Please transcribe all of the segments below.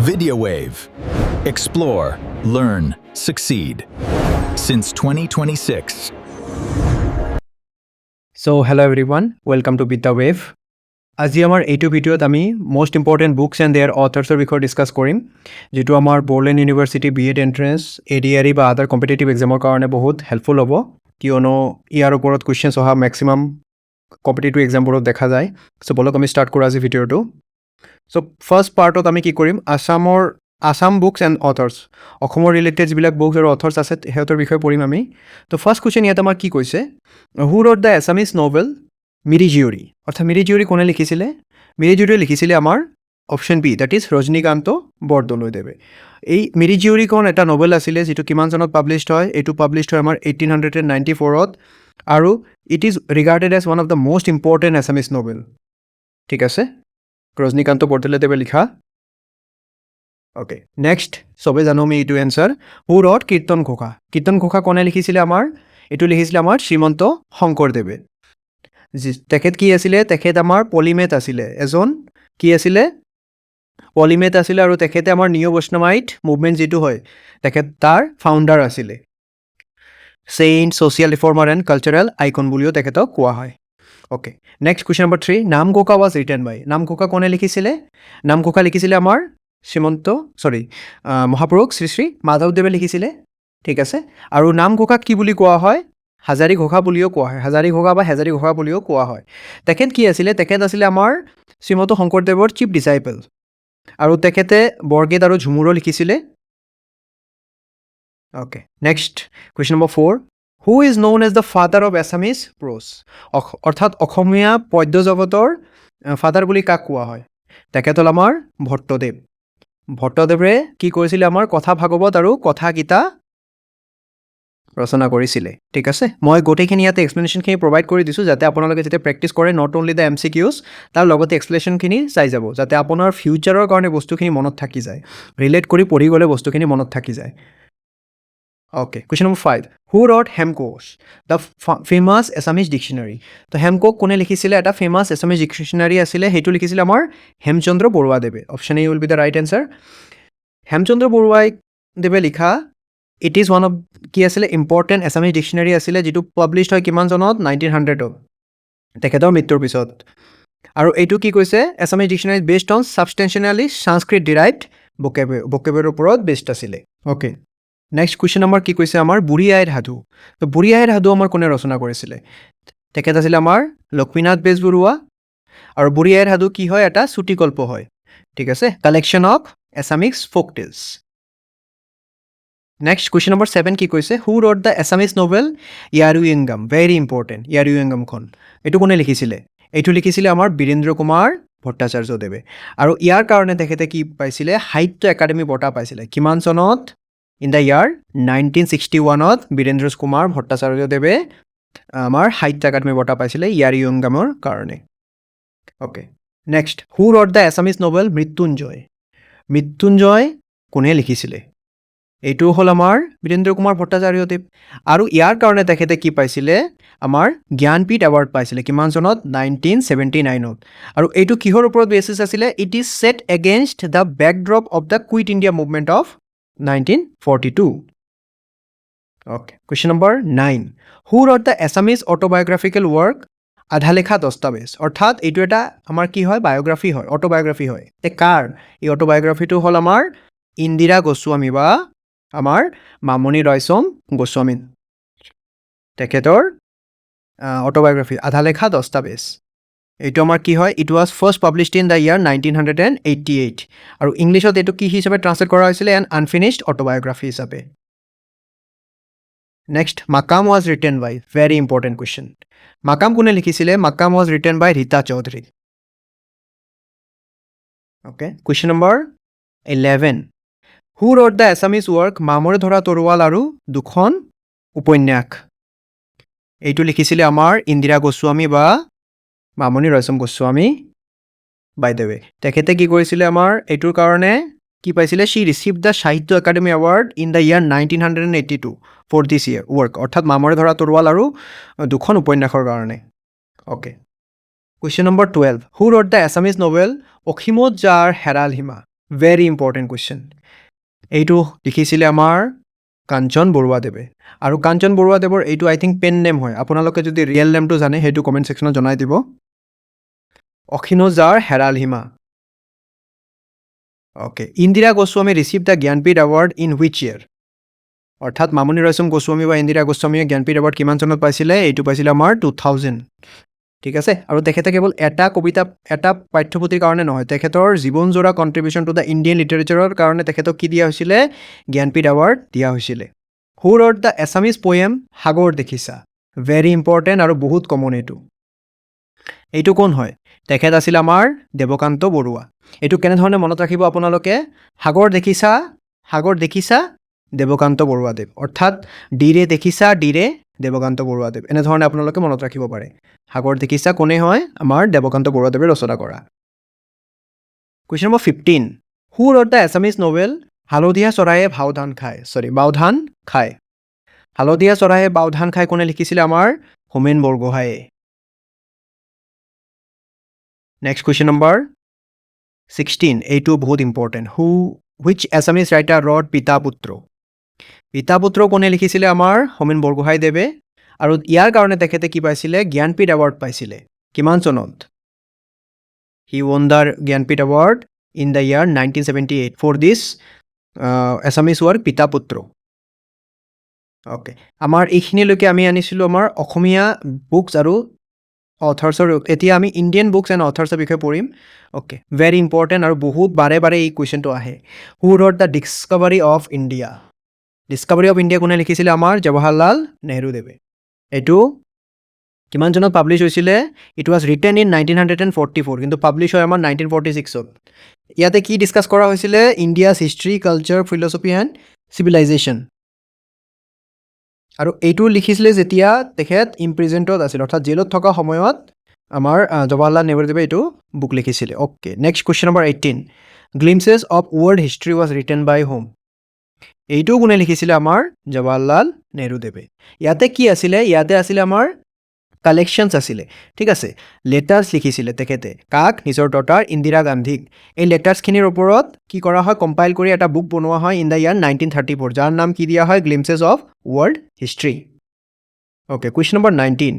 VideoWave. Explore, learn, succeed. Since 2026. So hello everyone, welcome to VideoWave. আজি আমাৰ এইটো ভিডিঅ'ত আমি most important books and their authors বিষয়ে ডিছকাছ কৰিম, যিটো আমাৰ Bodoland university BEd entrance ADRE বা আদাৰ কম্পিটিটিভ এক্সামৰ কাৰণে বহুত হেল্পফুল হ'ব, কিয়নো ইয়াৰ ওপৰত কুৱেশ্যনছ অহা মেক্সিমাম কম্পিটিটিভ এক্সামবোৰত দেখা যায়। চ' বলক আমি ষ্টাৰ্ট কৰোঁ আজি ভিডিঅ'টো। চ' ফাৰ্ষ্ট পাৰ্টত আমি কি কৰিম, আছাম বুকছ এণ্ড অথাৰ্ছ, অসমৰ ৰিলেটেড যিবিলাক বুকছ আৰু অথাৰ্ছ আছে সিহঁতৰ বিষয়ে পঢ়িম আমি। তো ফাৰ্ষ্ট কুৱেশ্যন ইয়াত আমাৰ কি কৈছে, who wrote the Assamese novel Miri Jiyori, অৰ্থাৎ মিৰি জীয়ৰী কোনে লিখিছিলে? মিৰি জীয়ৰী লিখিছিলে আমাৰ option B, that is Rajanikanta বৰদলৈদেৱে। এই মিৰি জীয়ৰীখন এটা নভেল আছিলে যিটো কিমান চনত পাব্লিছড হয়, এইটো পাব্লিছড হয় আমাৰ 1894ত, আৰু it is regarded as one of the most important Assamese novel. ঠিক আছে, ৰজনীকান্ত বৰদলৈদেৱে লিখা। অ'কে, নেক্সট চবেই জানো আমি এইটো এনচাৰ, হু ৰট কীৰ্তন ঘোষা। কীৰ্তন ঘোষা কোনে লিখিছিলে আমাৰ? এইটো লিখিছিলে আমাৰ শ্ৰীমন্ত শংকৰদেৱে। তেখেত কি আছিলে? তেখেত আমাৰ পলিমেথ আছিলে, এজন কি আছিলে? পলিমেথ আছিলে, আৰু তেখেতে আমাৰ নিঅ' বৈষ্ণৱাইট মুভমেণ্ট যিটো হয় তেখেত তাৰ ফাউণ্ডাৰ আছিলে। Saint, social reformer and cultural icon বুলিও তেখেতক কোৱা হয়। Okay, next question number 3, Namghosa was written by. Namghosa কোনে লিখিছিলে? নামঘোষা লিখিছিলে আমাৰ মহাপুৰুষ শ্ৰী শ্ৰী মাধৱদেৱে লিখিছিলে। ঠিক আছে, আৰু নামঘোষাক কি বুলি কোৱা হয়? হাজাৰী ঘোষা বুলিও কোৱা হয়, হাজাৰী ঘোষা বা হেজাৰী ঘোষা বুলিও কোৱা হয়। তেখেত কি আছিলে? তেখেত আছিলে আমাৰ শ্ৰীমন্ত শংকৰদেৱৰ চিফ ডিচাইপল, আৰু তেখেতে বৰগীত আৰু ঝুমুৰো লিখিছিলে। Okay, next question number 4, who is known as the father of Assamese prose. অৰ্থাৎ অসমীয়া পদ্য জগতৰ ফাদাৰ বুলি কাক কোৱা হয়? তেখেত হ'ল আমাৰ ভট্টদেৱ। ভট্টদেৱে কি কৰিছিলে? আমাৰ কথা ভাগৱত আৰু কথা গীতা ৰচনা কৰিছিলে। ঠিক আছে, মই গোটেইখিনি ইয়াতে এক্সপ্লেনেশ্যনখিনি প্ৰভাইড কৰি দিছোঁ, যাতে আপোনালোকে যেতিয়া প্ৰেক্টিছ কৰে নট অনলি দ্য MCQs, তাৰ লগতে এক্সপ্লেনেশ্যনখিনি চাই যাব, যাতে আপোনাৰ ফিউচাৰৰ কাৰণে বস্তুখিনি মনত থাকি যায়, ৰিলেট কৰি পঢ়ি গ'লে বস্তুখিনি মনত থাকি যায়। Okay, question number 5, who wrote Hemkosh, the famous Assamese dictionary. তো হেমকোষ কোনে লিখিছিলে? এটা ফেমাছ এছামিজ ডিকশ্যনাৰী আছিলে, সেইটো লিখিছিলে আমাৰ হেমচন্দ্ৰ বৰুৱাদেৱে। Option A will be the right answer. Hemchandra বৰুৱাদেৱে লিখা ইট ইজ ওৱান অফ কি আছিলে? ইম্পৰ্টেণ্ট এছামিজ ডিকশ্যনাৰী আছিলে, যিটো পাব্লিছড হয় কিমান চনত? 1900ত, তেখেতৰ মৃত্যুৰ পিছত। আৰু এইটো কি কৈছে? Assamese dictionary based on substantially Sanskrit derived ভোকেবুলাৰীৰ ওপৰত বেছড আছিলে। অ'কে, নেক্সট কুৱেশ্যন নম্বৰ কি কৈছে আমাৰ? বুঢ়ী আইৰ সাধু। তো বুঢ়ী আইৰ সাধু আমাৰ কোনে ৰচনা কৰিছিলে? তেখেত আছিলে আমাৰ লক্ষ্মীনাথ বেজবৰুৱা, আৰু বুঢ়ী আইৰ সাধু কি হয়? এটা চুটিকল্প হয়। ঠিক আছে, collection of Assamese folk tales. Next question number 7 কি কৈছে? Who wrote the Assamese novel Iyaruingam. Very important, য়াৰুইংগামখন এইটো কোনে লিখিছিলে? এইটো লিখিছিলে আমাৰ বীৰেন্দ্ৰ কুমাৰ ভট্টাচাৰ্যদেৱে, আৰু ইয়াৰ কাৰণে তেখেতে কি পাইছিলে? সাহিত্য একাডেমী বঁটা পাইছিলে। কিমান চনত? ইন দ্য ইয়াৰ 1961ত বীৰেন্দ্ৰ কুমাৰ ভট্টাচাৰ্যদেৱে আমাৰ সাহিত্য একাডেমী বঁটা পাইছিলে য়াৰুইংগামৰ কাৰণে। Okay, next, who wrote the Assamese novel Mrityunjay. Mrityunjay কোনে লিখিছিলে? এইটো হ'ল আমাৰ বীৰেন্দ্ৰ কুমাৰ ভট্টাচাৰ্যদেৱ, আৰু ইয়াৰ কাৰণে তেখেতে কি পাইছিলে? আমাৰ জ্ঞানপীঠ এৱাৰ্ড পাইছিলে। কিমান চনত? 1979ত। আৰু এইটো কিহৰ ওপৰত বেচিছ আছিলে? It is set against the backdrop of the Quit India movement of 1942। Okay, question number 9, who wrote the Assamese autobiographical work Adhalekha Dastavej. অৰ্থাৎ এইটো এটা আমাৰ কি হয়? বায়'গ্ৰাফী হয়, অট'বায়'গ্ৰাফী হয়। কাৰ এই অট'বায়'গ্ৰাফীটো হ'ল আমাৰ ইন্দিৰা গোস্বামী বা আমাৰ মামণি ৰয়ছম গোস্বামী, তেখেতৰ অট'বায়'গ্ৰাফী আধালেখা দস্তাবেজ। এইটো আমাৰ কি হয়? It was first published in the year 1988, আৰু ইংলিছত এইটো কি হিচাপে ট্ৰান্সলেট কৰা হৈছিলে? এন আনফিনিছড অট'বায়'গ্ৰাফী হিচাপে। Next, Makam was written by. Very important question. Makam কোনে লিখিছিলে? Makam was written by Rita Chowdhury. Okay, question number 11, who wrote the Assamese work Mamore Dhora Tarowal আৰু দুখন উপন্যাস। এইটো লিখিছিলে আমাৰ ইন্দিৰা গোস্বামী বা মামণি ৰয়ছম গোস্বামী বাইদেৱে। তেখেতে কি কৰিছিলে? আমাৰ এইটোৰ কাৰণে কি পাইছিলে? She received the Sahitya Akademi award in the year 1982 for this her work, অৰ্থাৎ মামৰে ধৰা তৰোৱাল আৰু দুখন উপন্যাসৰ কাৰণে। Okay, question number 12, who wrote the Assamese novel Asimot Jar হেৰাল সীমা। Very important question. এইটো লিখিছিলে আমাৰ কাঞ্চন বৰুৱাদেৱে। আৰু কাঞ্চন বৰুৱাদেৱৰ এইটো আই থিংক পেন নেম হয়। আপোনালোকে যদি ৰিয়েল নেমটো জানে সেইটো কমেণ্ট ছেকশ্যনত জনাই দিব। অখিনজাৰ হেৰাল সীমা। Okay, Indira Goswami received the Jnanpith award in which year? অৰ্থাৎ মামণি ৰয়ছম গোস্বামী বা ইন্দিৰা গোস্বামীয়ে জ্ঞানপীঠ এৱাৰ্ড কিমান চনত পাইছিলে? এইটো পাইছিলে আমাৰ 2000। ঠিক আছে, আৰু তেখেতে কেৱল এটা কবিতা, এটা পাঠ্যপুথিৰ কাৰণে নহয়, তেখেতৰ জীৱনজোৰা কণ্ট্ৰিবিউশ্যন টু দ্য ইণ্ডিয়ান লিটাৰেচাৰৰ কাৰণে তেখেতক কি দিয়া হৈছিলে? জ্ঞানপীঠ এৱাৰ্ড দিয়া হৈছিলে। হু ৰট দ্য এছামিজ পয়েম সাগৰ দেখিছা? ভেৰি ইম্পৰ্টেণ্ট আৰু বহুত কমন এইটো। এইটো কোন হয়? তেখেত আছিল আমাৰ দেৱকান্ত বৰুৱা। এইটো কেনেধৰণে মনত ৰাখিব আপোনালোকে? সাগৰ দেখিছা, সাগৰ দেখিছা, দেৱকান্ত বৰুৱাদেৱ। অৰ্থাৎ ডিৰে দেখিছা, ডিৰে দেৱকান্ত বৰুৱাদেৱ। এনেধৰণে আপোনালোকে মনত ৰাখিব পাৰে। সাগৰ দেখিছা কোনে হয়? আমাৰ দেৱকান্ত বৰুৱাদেৱে ৰচনা কৰা। Question number 15। Who wrote the Assamese novel হালধীয়া চৰায়ে বাওধান খায়? হালধীয়া চৰায়ে বাওধান খায় কোনে লিখিছিলে? আমাৰ হোমেন বৰগোহাঁয়ে। নেক্সট কুৱেশ্যন নম্বৰ 16, এইটো বহুত ইম্পৰ্টেণ্ট। হুইচ এছামিজ ৰাইটাৰ ৰট পিতা পুত্ৰ? পিতা পুত্ৰ কোনে লিখিছিলে? আমাৰ হোমেন বৰগোহাঁইদেৱে। আৰু ইয়াৰ কাৰণে তেখেতে কি পাইছিলে? জ্ঞানপীঠ এৱাৰ্ড পাইছিলে। কিমান চনত? He won the Jnanpith award in the year 1978 for this Assamese work Pita Putra. Okay, আমাৰ এইখিনিলৈকে আমি আনিছিলোঁ আমাৰ অসমীয়া বুকছ আৰু অথাৰ্ছৰ। এতিয়া আমি ইণ্ডিয়ান বুকছ এণ্ড অথাৰ্ছৰ বিষয়ে পঢ়িম। অ'কে, ভেৰি ইম্পৰ্টেণ্ট আৰু বহুত বাৰে বাৰে এই কুৱেশ্যনটো আহে। Who wrote the Discovery of India? Discovery of India কোনে লিখিছিলে? আমাৰ জৱাহৰলাল নেহৰুদেৱে। এইটো কিমান চনত পাব্লিছ হৈছিলে? ইট ৱাজ ৰিটেন ইন 1944, কিন্তু পাব্লিছ হয় আমাৰ 1946ত। ইয়াতে কি ডিছকাছ কৰা হৈছিলে? India's history, culture, philosophy and civilisation. আৰু এইটো লিখিছিলে যেতিয়া তেখেত ইম্প্ৰিজেণ্টত আছিল, অৰ্থাৎ জেলত থকা সময়ত আমাৰ জৱাহৰলাল নেহৰুদেৱে এইটো বুক লিখিছিলে। Okay, next question number 18। Glimpses of World History was written by whom? এইটো কোনে লিখিছিলে? আমাৰ জৱাহৰলাল নেহৰুদেৱে। ইয়াতে কি আছিলে? ইয়াতে আছিলে আমাৰ কালেকশ্যনছ আছিলে। ঠিক আছে, লেটাৰ্ছ লিখিছিলে তেখেতে। কাক? নিজৰ ডটাৰ ইন্দিৰা গান্ধীক। এই লেটাৰ্ছখিনিৰ ওপৰত কি কৰা হয়? কম্পাইল কৰি এটা বুক বনোৱা হয় ইন দ্য ইয়াৰ 1934, যাৰ নাম কি দিয়া হয়? Glimpses of World History. Okay, question number 19।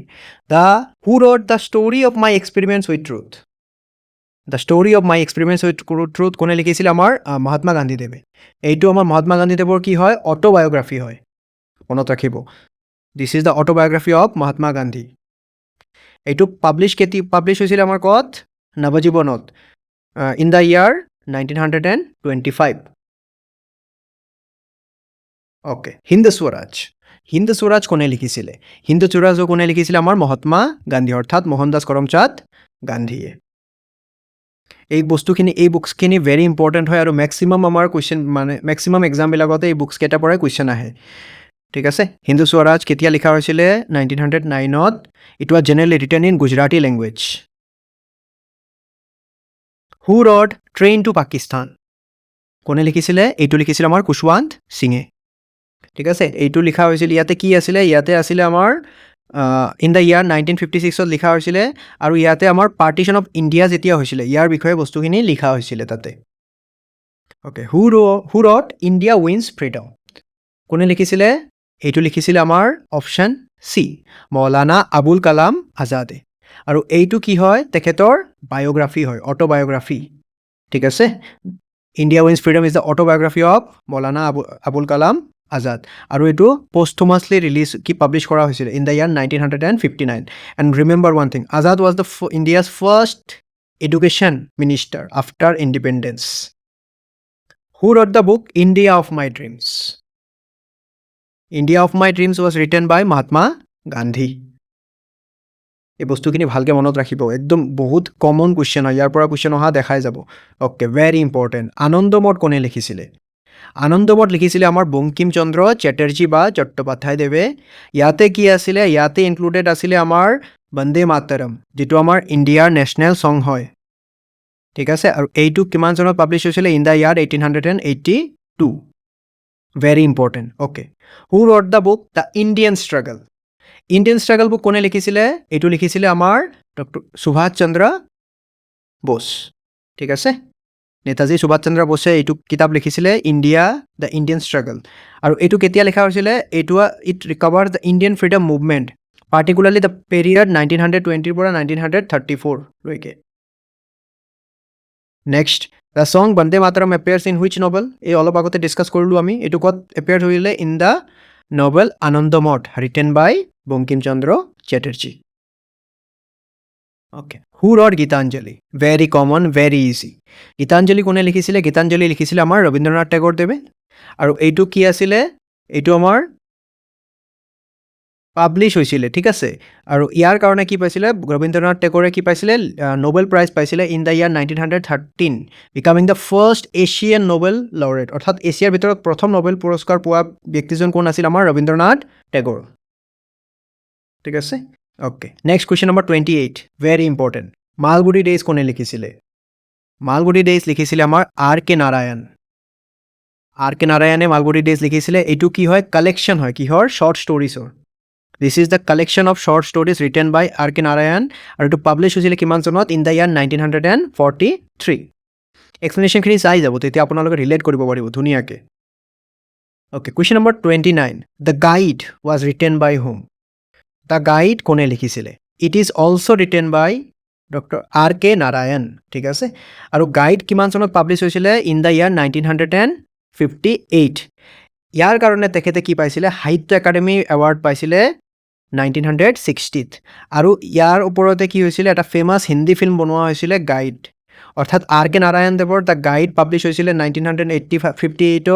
Who wrote the story of My Experiments with Truth? The story of My Experiments with Truth কোনে লিখিছিলে? আমাৰ মহাত্মা গান্ধীদেৱে। এইটো আমাৰ মহাত্মা গান্ধীদেৱৰ কি হয়? অট'বায়'গ্ৰাফি হয়। মনত ৰাখিব, this is the autobiography of Mahatma Gandhi. এইটো পাব্লিছ হৈছিলে আমাৰ ক'ত? নৱজীৱনত in the year 1925। Okay, Hind Swaraj. Hind Swaraj কোনে লিখিছিলে? হিন্দ স্বৰাজ কোনে লিখিছিলে? আমাৰ মহাত্মা গান্ধী, অৰ্থাৎ মোহনদাস কৰমচাঁদ গান্ধীয়ে। এই বস্তুখিনি, এই বুকছখিনি ভেৰি ইম্পৰ্টেণ্ট হয় আৰু মেক্সিমাম আমাৰ কুৱেশ্যন, মানে মেক্সিমাম এক্সামবিলাকতে এই বুকছকেইটাৰ পৰাই কুৱেশ্যন আহে। ঠিক আছে, হিন্দু স্বৰাজ কেতিয়া লিখা হৈছিলে? 1909ত। It was generally written in Gujarati language. Who wrote Train to Pakistan? কোনে লিখিছিলে? এইটো লিখিছিলে আমাৰ কুশৱান্ত সিঙে। ঠিক আছে, এইটো লিখা হৈছিল, ইয়াতে কি আছিলে? ইয়াতে আছিলে আমাৰ ইন দ্য ইয়াৰ 1956ত লিখা হৈছিলে, আৰু ইয়াতে আমাৰ পাৰ্টিশ্যন অফ ইণ্ডিয়া যেতিয়া হৈছিলে ইয়াৰ বিষয়ে বস্তুখিনি লিখা হৈছিলে তাতে। অ'কে, হু ৰট ইণ্ডিয়া উইন্স ফ্ৰীডম? কোনে লিখিছিলে? এইটো লিখিছিলে আমাৰ অপশ্যন চি, মৌলানা আবুল কালাম আজাদে। আৰু এইটো কি হয়? তেখেতৰ বায়'গ্ৰাফী হয়, অট'বায়'গ্ৰাফী। ঠিক আছে, India wins freedom is the autobiography of Maulana Abul Kalam Azad. আৰু এইটো পষ্টথমাছলি পাব্লিছ কৰা হৈছিলে in the year 1959। And remember one thing, Azad was the India's first education minister after independence. Who wrote the book India of my dreams? India of my dreams was written by Mahatma Gandhi. এই বস্তুখিনি ভালকৈ মনত ৰাখিব, একদম বহুত common question হয়, ইয়াৰ পৰা question অহা দেখাই যাব। Okay, very important. আনন্দমঠ কোনে লিখিছিলে? আনন্দমঠ লিখিছিলে আমাৰ বংকিম চন্দ্ৰ চেটাৰ্জী বা চট্টোপাধ্যায়দেৱে। ইয়াতে কি আছিলে? ইয়াতে ইনক্লুডেড আছিলে আমাৰ বন্দে মাতৰম, যিটো আমাৰ ইণ্ডিয়াৰ নেশ্যনেল ছং হয়। ঠিক আছে, আৰু এইটো কিমান চনত পাব্লিছ হৈছিলে? In the year 1882। Very important. Okay, who wrote the book the Indian struggle? Indian struggle book কোনে লিখিছিলে? এইটো লিখিছিলে আমাৰ ডক্টৰ সুভাষ চন্দ্ৰ বোস। ঠিক আছে, নেতাজী সুভাষ চন্দ্ৰ বসুৱে এইটো কিতাপ লিখিছিলে ইণ্ডিয়া দ্য ইণ্ডিয়ান ষ্ট্ৰাগল আৰু এইটো কেতিয়া লিখা হৈছিলে এইটো it recover the Indian freedom movement particularly the period 1920 পৰা 1934 লৈকে next the song Vande Mataram appears in which novel এই অলপ আগতে ডিছকাছ কৰিলোঁ আমি এইটো ক'ত এপিয়াৰ হৈছিলে in the novel Anandamath written by Bankim Chandra Chatterjee okay who wrote Gitanjali very common very easy Gitanjali কোনে লিখিছিলে গীতাঞ্জলি লিখিছিলে আমাৰ ৰবীন্দ্ৰনাথ টেগৰদেৱে আৰু এইটো কি আছিলে এইটো আমাৰ পাব্লিছ হৈছিলে ঠিক আছে আৰু ইয়াৰ কাৰণে কি পাইছিলে ৰবীন্দ্ৰনাথ টেগৰে কি পাইছিলে নোবেল প্ৰাইজ পাইছিলে in the year 1913 becoming the first Asian Nobel laureate অৰ্থাৎ এছিয়াৰ ভিতৰত প্ৰথম নোবেল পুৰস্কাৰ পোৱা ব্যক্তিজন কোন আছিল আমাৰ ৰবীন্দ্ৰনাথ টেগৰ ঠিক আছে okay next question number 28 very important Malgudi days কোনে লিখিছিলে মালগুডি ডেইজ লিখিছিলে আমাৰ আৰ কে নাৰায়ণে মালগুডি ডেইজ লিখিছিলে এইটো কি হয় কালেকশ্যন হয় কিহৰ শ্বৰ্ট ষ্টৰিজৰ this is the collection of short stories written by R K Narayan আৰু এইটো পাব্লিছ হৈছিলে কিমান চনত ইন দ্য ইয়াৰ 1943 এক্সপ্লেনেশ্যনখিনি চাই যাব তেতিয়া আপোনালোকে ৰিলেট কৰিব পাৰিব ধুনীয়াকৈ okay question number 29 the guide was written by whom the guide কোনে লিখিছিলে it is also' written by doctor R K Narayan ঠিক আছে আৰু গাইড কিমান চনত পাব্লিছ হৈছিলে ইন দ্য ইয়াৰ 1958 ইয়াৰ কাৰণে তেখেতে কি পাইছিলে সাহিত্য একাডেমী এৱাৰ্ড পাইছিলে 1960ত আৰু ইয়াৰ ওপৰতে কি হৈছিলে এটা ফেমাছ হিন্দী ফিল্ম বনোৱা হৈছিলে গাইড অৰ্থাৎ আৰ কে নাৰায়ণদেৱৰ দ্য গাইড পাব্লিছ হৈছিলে 1958ত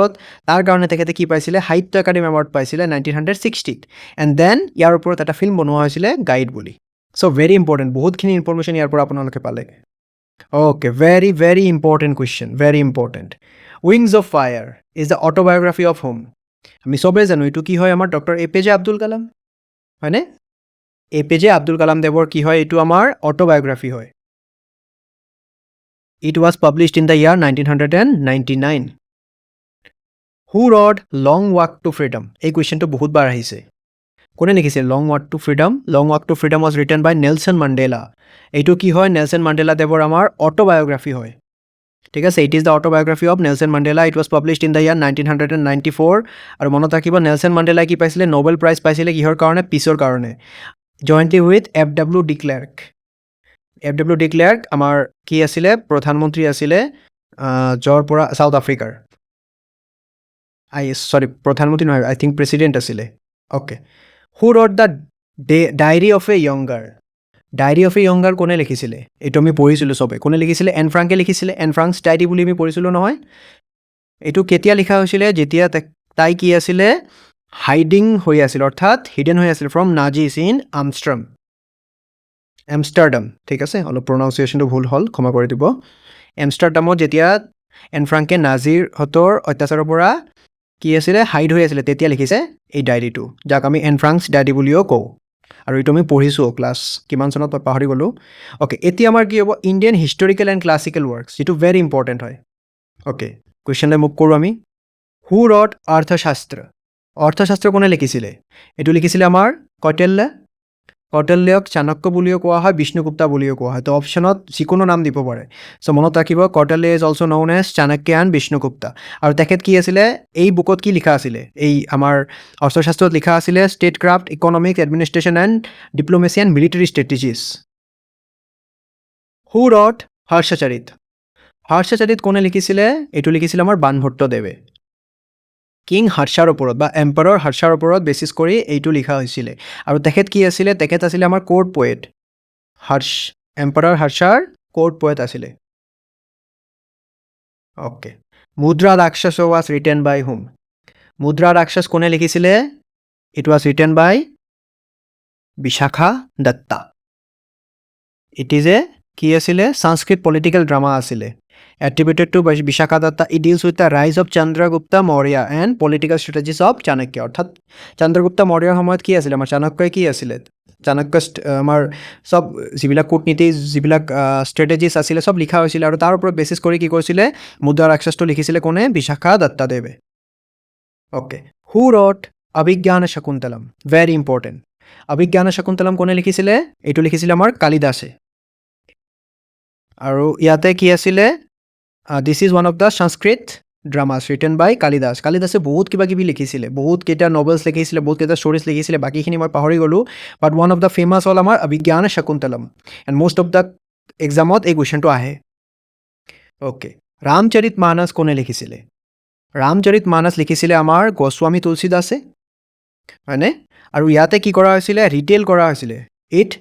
তাৰ কাৰণে তেখেতে কি পাইছিলে সাহিত্য একাডেমী এৱাৰ্ড পাইছিলে 1960ত এণ্ড দেন ইয়াৰ ওপৰত এটা ফিল্ম বনোৱা হৈছিলে গাইড বুলি চ' ভেৰি ইম্পৰ্টেণ্ট বহুতখিনি ইনফৰমেশ্যন ইয়াৰ পৰা আপোনালোকে পালে okay very very important question very important wings of fire is the autobiography of whom আমি চবেই জানো এইটো কি হয় আমাৰ ডক্টৰ APJ আব্দুল কালাম হয়নে APJ আব্দুল কালাম দেৱৰ কি হয় এইটো আমাৰ অট'বায়'গ্ৰাফি হয় it was published in the year 1999 who wrote long walk to freedom এই কুৱেশ্যনটো বহুতবাৰ আহিছে কোনে লিখিছে long walk to freedom was written by Nelson Mandela এইটো কি হয় নেলছন মাণ্ডেলা দেৱৰ আমাৰ অট'বায়'গ্ৰাফি হয় ঠিক আছে it is the autobiography of Nelson Mandela it was published in the year 1994 আৰু মনত ৰাখিব নেলছন মাণ্ডেলাই কি পাইছিলে নোবেল প্ৰাইজ পাইছিলে কিহৰ কাৰণে পিছৰ কাৰণে জইণ্টলি উইথ FW ডি ক্লাৰ্ক আমাৰ কি আছিলে প্ৰধানমন্ত্ৰী আছিলে য'ৰ পৰা চাউথ আফ্ৰিকাৰ প্ৰধানমন্ত্ৰী নহয় আই থিংক প্ৰেছিডেণ্ট আছিলে okay who wrote the diary of a younger কোনে লিখিছিলে এইটো আমি পঢ়িছিলোঁ চবে কোনে লিখিছিলে এন ফ্ৰাংকে লিখিছিলে এন ফ্ৰাংকছ ডায়েৰী বুলি আমি পঢ়িছিলোঁ নহয় এইটো কেতিয়া লিখা হৈছিলে যেতিয়া তাই কি আছিলে হাইডিং হৈ আছিল অৰ্থাৎ হিডেন হৈ আছিল ফ্ৰম নাজিছ ইন এমষ্টাৰডাম ঠিক আছে অলপ প্ৰনাউন্সিয়েশ্যনটো ভুল হ'ল ক্ষমা কৰি দিব এমষ্টাৰডামত যেতিয়া এন ফ্ৰাংকে নাজিৰহঁতৰ অত্যাচাৰৰ পৰা কি আছিলে হাইড হৈ আছিলে তেতিয়া লিখিছে এই ডায়েৰীটো যাক আমি এন ফ্ৰাংকছ ডায়েৰী বুলিও কওঁ আৰু এইটো আমি পঢ়িছোঁ ক্লাছ কিমান চনত পাহৰি গ'লোঁ অ'কে এতিয়া আমাৰ কি হ'ব Indian historical and classical works যিটো ভেৰি ইম্পৰ্টেণ্ট হয় অ'কে কুৱেশ্যনলৈ মুভ কৰোঁ আমি হু ৰড অৰ্থশাস্ত্ৰ কোনে লিখিছিলে এইটো লিখিছিলে আমাৰ কৌটিল্যক চাণক্য বুলিও কোৱা হয় বিষ্ণুগুপ্তা বুলিও কোৱা হয় তো অপশ্যনত যিকোনো নাম দিব পাৰে চ' মনত ৰাখিব Kautilya is also' known as Chanakya and Vishnugupta আৰু তেখেত কি আছিলে এই বুকত কি লিখা আছিলে এই আমাৰ অৰ্থশাস্ত্ৰত লিখা আছিলে statecraft economics administration and diplomacy and military strategies who wrote Harshacharita কোনে লিখিছিলে এইটো লিখিছিলে আমাৰ বাণভট্টদেৱে কিং হৰ্ষাৰ ওপৰত বা এম্পাৰৰ হৰ্ষাৰ ওপৰত বেচিছ কৰি এইটো লিখা হৈছিলে আৰু তেখেত কি আছিলে তেখেত আছিলে আমাৰ কোৰ্ট পয়েট এম্পাৰৰ হৰ্ষাৰ কোৰ্ট পয়েট আছিলে অ'কে মুদ্ৰা ৰাক্ষস ৱাজ ৰিটেন বাই হোম মুদ্ৰা ৰাক্ষস কোনে লিখিছিলে it was written by Vishakha Datta it is a কি আছিলে সংস্কৃত পলিটিকেল ড্ৰামা আছিলে attributed to Vishakha Datta. It deals with the rise of Chandragupta Maurya and political strategies of Chanakya. অর্থাৎ চন্দ্ৰগুপ্ত মৌৰ্যৰ সময়ত কি আছিলে আমাৰ চাণক্যই কি আছিলে চাণক্য আমাৰ সব যিবিলাক কূটনীতি যিবিলাক ষ্ট্ৰেটেজিছ আছিলে সব লিখা হৈছিলে আৰু তাৰ ওপৰত বেচিছ কৰি কি কৰিছিলে মুদ্ৰা ৰাক্ষসটো লিখিছিলে কোনে বিশাখা দত্তাদেৱে okay who wrote Abhijnana Shakuntalam very important Abhijnana Shakuntalam কোনে লিখিছিলে এইটো লিখিছিলে আমাৰ কালিদাসে আৰু ইয়াতে কি আছিলে this is one of the Sanskrit dramas written by Kalidasa. কালিদাসে বহুত কিবা কিবি লিখিছিলে, বহুত কেইটা নভেলছ লিখিছিলে, বহুত কেইটা ষ্টৰিজ লিখিছিলে, বাকীখিনি মই পাহৰি গ'লোঁ। বাট ওৱান অফ দ্য ফেমাছ হ'ল আমাৰ অভিজ্ঞান শাকুন্তলম, এণ্ড মষ্ট অফ দ্য এক্সামত এই কুৱেশ্যনটো আহে। অ'কে, ৰামচৰিত মানস কোনে লিখিছিলে? ৰামচৰিত মানস লিখিছিলে আমাৰ গোস্বামী তুলসীদাসে, হয়নে? আৰু ইয়াতে কি কৰা হৈছিলে? ৰিটেল কৰা হৈছিলে। It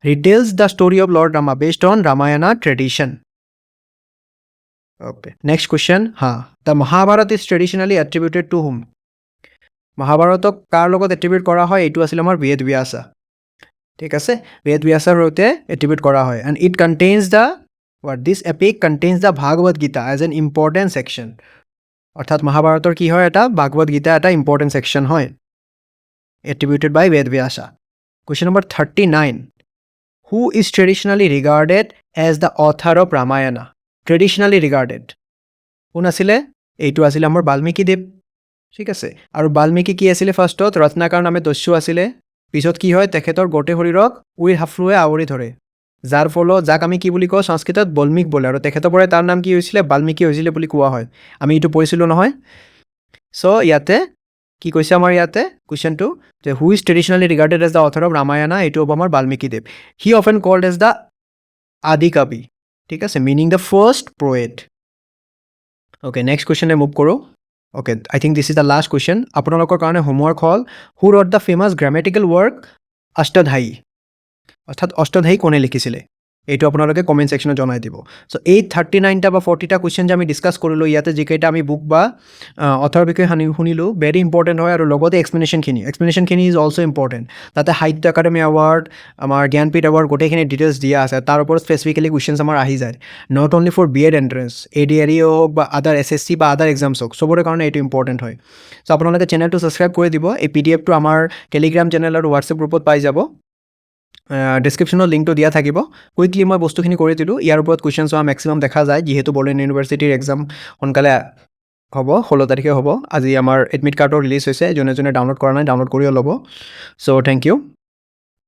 retells the story of lord Rama based on Ramayana tradition. Okay, next question. The Mahabharata is traditionally attributed to whom? মহাভাৰতক কাৰ লগত এট্ৰিবিউট কৰা হয়? এইটো আছিলে আমাৰ বেদ ব্যাসা। ঠিক আছে, বেদ ব্যাসাৰ সৈতে এট্ৰিবিউট কৰা হয়। And it contains the this epic contains the Bhagavad Gita as an important section. অৰ্থাৎ মহাভাৰতৰ কি হয়? এটা ভাগৱত গীতা এটা ইম্পৰ্টেণ্ট ছেকশ্যন হয়, attributed by Veda Vyasa. Question number 39, who is traditionally regarded as the author of Ramayana? Traditionally regarded কোন আছিলে? এইটো আছিলে আমাৰ বাল্মীকি দেৱ। ঠিক আছে, আৰু বাল্মীকি কি আছিলে? ফাৰ্ষ্টত ৰত্নাকাৰ নামে দস্যু আছিলে। পিছত কি হয়? তেখেতৰ গোটেই শৰীৰক উইৰ হাফলুৱে আৱৰি ধৰে, যাৰ ফলত যাক আমি কি বুলি কওঁ সংস্কৃতত বল্মীক বোলে, আৰু তেখেতৰ পৰাই তাৰ নাম কি হৈছিলে? বাল্মীকি হৈছিলে বুলি কোৱা হয়। আমি এইটো পঢ়িছিলোঁ নহয়। চ' ইয়াতে কি কৈছে আমাৰ ইয়াতে কুৱেশ্যনটো, যে who is traditionally regarded as the author of Ramayana? এইটো হ'ব আমাৰ Valmiki dev. He often called as the Adi Kavi. ঠিক আছে, meaning the first poet. Okay, next কুৱেশ্যনে মুভ কৰোঁ। Okay, I think this is the last question. আপোনালোকৰ কাৰণে হোমৱৰ্ক হ'ল, who wrote the famous grammatical work Ashtadhyayi? অৰ্থাৎ অষ্টাধ্যায়ী কোনে লিখিছিলে? এইটো আপোনালোকে কমেণ্ট ছেকশ্যনত জনাই দিব। চ' এই 39টা বা 40টা কুৱেশ্যন যে আমি ডিছকাছ কৰিলোঁ, ইয়াতে যিকেইটা আমি বুক বা অথৰৰ বিষয়ে শুনিলোঁ, ভেৰি ইম্পৰ্টেণ্ট হয়। আৰু লগতে এক্সপ্লেনেশ্যনখিনি ইজ অলছ' ইম্পৰ্টেণ্ট। তাতে সাহিত্য একাডেমী এৱাৰ্ড, আমাৰ জ্ঞানপীঠ এৱাৰ্ড, গোটেইখিনি ডিটেইলছ দিয়া আছে। তাৰ ওপৰত স্পেচিফিকেলি কুৱেশ্যনছ আমাৰ আহি যায়, not only for BEd entrance, ADRE হওক বা আদাৰ SSC বা আদাৰ এক্সামছ হওক, চবৰে কাৰণে এইটো ইম্পৰ্টেণ্ট হয়। চ' আপোনালোকে চেনেলটো ছাবস্ক্ৰাইব কৰি দিব। এই PDF টো আমাৰ টেলিগ্ৰাম চেনেল আৰু হোৱাটছএপ গ্ৰুপত পাই যাব। ডিছক্ৰিপশ্যনত লিংকটো দিয়া থাকিব। কুইকলি মই বস্তুখিনি কৰি দিলোঁ। ইয়াৰ ওপৰত কুৱেশ্যন চোৱা মেক্সিমাম দেখা যায়, যিহেতু বড়োলেণ্ড ইউনিভাৰ্চিটিৰ এক্সাম সোনকালে হ'ব, 16 তাৰিখে হ'ব। আজি আমাৰ এডমিট কাৰ্ডৰ ৰিলিজ হৈছে, যোনে যোনে ডাউনলোড কৰা নাই ডাউনলোড কৰিও ল'ব। চ' থেংক ইউ।